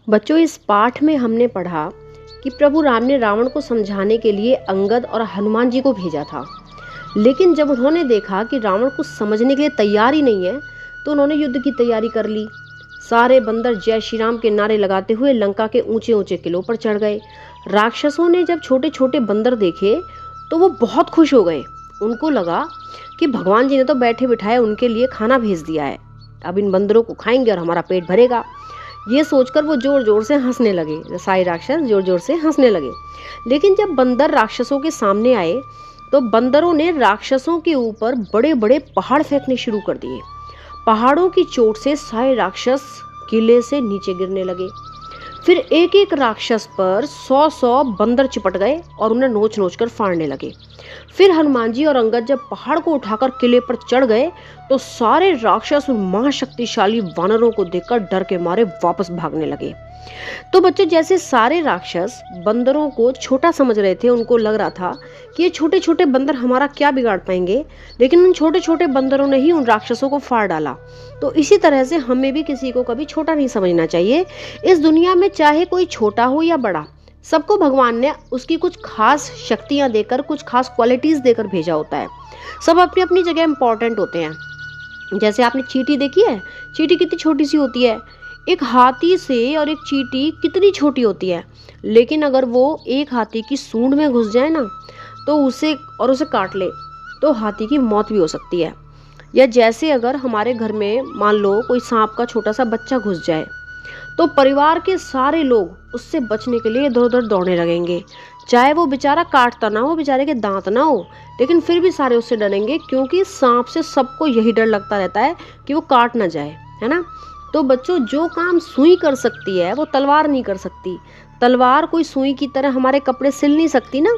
बच्चों, इस पाठ में हमने पढ़ा कि प्रभु राम ने रावण को समझाने के लिए अंगद और हनुमान जी को भेजा था। लेकिन जब उन्होंने देखा कि रावण कुछ समझने के लिए तैयार ही नहीं है, तो उन्होंने युद्ध की तैयारी कर ली। सारे बंदर जय श्री राम के नारे लगाते हुए लंका के ऊंचे ऊंचे किलों पर चढ़ गए। राक्षसों ने जब छोटे छोटे बंदर देखे तो वो बहुत खुश हो गए। उनको लगा कि भगवान जी ने तो बैठे बिठाए उनके लिए खाना भेज दिया है, अब इन बंदरों को खाएंगे और हमारा पेट भरेगा। ये सोचकर वो जोर जोर से हंसने लगे। सारे राक्षस जोर जोर से हंसने लगे। लेकिन जब बंदर राक्षसों के सामने आए तो बंदरों ने राक्षसों के ऊपर बड़े बड़े पहाड़ फेंकने शुरू कर दिए। पहाड़ों की चोट से सारे राक्षस किले से नीचे गिरने लगे। फिर एक एक राक्षस पर 100-100 बंदर चिपट गए और उन्हें नोच नोच कर फाड़ने लगे। फिर हनुमान जी और अंगद जब पहाड़ को उठाकर किले पर चढ़ गए तो सारे राक्षस उन महाशक्तिशाली वानरों को देखकर डर के मारे वापस भागने लगे। तो बच्चों, जैसे सारे राक्षस बंदरों को छोटा समझ रहे थे, उनको लग रहा था कि ये छोटे छोटे बंदर हमारा क्या बिगाड़ पाएंगे, लेकिन उन छोटे छोटे बंदरों ने ही उन राक्षसों को फाड़ डाला। तो इसी तरह से हमें भी किसी को कभी छोटा नहीं समझना चाहिए। इस दुनिया में चाहे कोई छोटा हो या बड़ा, सबको भगवान ने उसकी कुछ खास शक्तियां देकर, कुछ खास क्वालिटीज देकर भेजा होता है। सब अपनी अपनी जगह इंपॉर्टेंट होते हैं। जैसे आपने चींटी देखी है, चींटी कितनी छोटी सी होती है। एक हाथी से और एक चींटी कितनी छोटी होती है, लेकिन अगर वो एक हाथी की सूंड में घुस जाए ना तो उसे काट ले तो हाथी की मौत भी हो सकती है। या जैसे अगर हमारे घर में मान लो कोई सांप का छोटा सा बच्चा घुस जाए तो परिवार के सारे लोग उससे बचने के लिए इधर उधर दौड़ने लगेंगे। चाहे वो बेचारा काटता ना हो, बेचारे के दांत ना हो, लेकिन फिर भी सारे उससे डरेंगे, क्योंकि सांप से सबको यही डर लगता रहता है कि वो काट ना जाए, है ना। तो बच्चों, जो काम सुई कर सकती है वो तलवार नहीं कर सकती। तलवार कोई सुई की तरह हमारे कपड़े सिल नहीं सकती ना।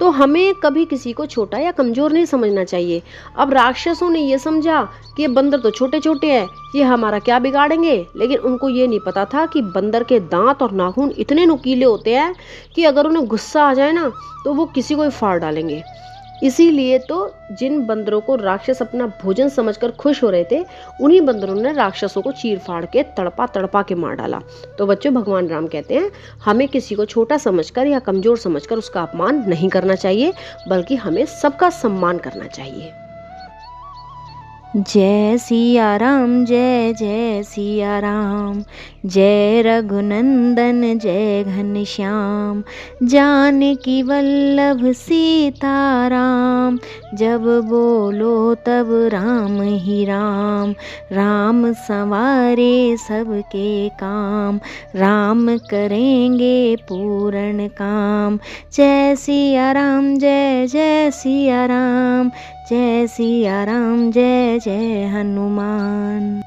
तो हमें कभी किसी को छोटा या कमजोर नहीं समझना चाहिए। अब राक्षसों ने ये समझा कि ये बंदर तो छोटे छोटे हैं, ये हमारा क्या बिगाड़ेंगे, लेकिन उनको ये नहीं पता था कि बंदर के दांत और नाखून इतने नुकीले होते हैं कि अगर उन्हें गुस्सा आ जाए ना तो वो किसी को भी फाड़ डालेंगे। इसीलिए तो जिन बंदरों को राक्षस अपना भोजन समझकर खुश हो रहे थे, उन्हीं बंदरों ने राक्षसों को चीर फाड़ के तड़पा तड़पा के मार डाला। तो बच्चों, भगवान राम कहते हैं हमें किसी को छोटा समझकर या कमजोर समझकर उसका अपमान नहीं करना चाहिए, बल्कि हमें सबका सम्मान करना चाहिए। जय सिया राम, जय जय सिया राम, जय रघुनंदन जय घनश्याम, जानकी वल्लभ सीता राम, जब बोलो तब राम ही राम, राम संवारे सबके काम, राम करेंगे पूर्ण काम। जय सिया राम, जय जय सिया राम, जय सिया राम, जय जय हनुमान।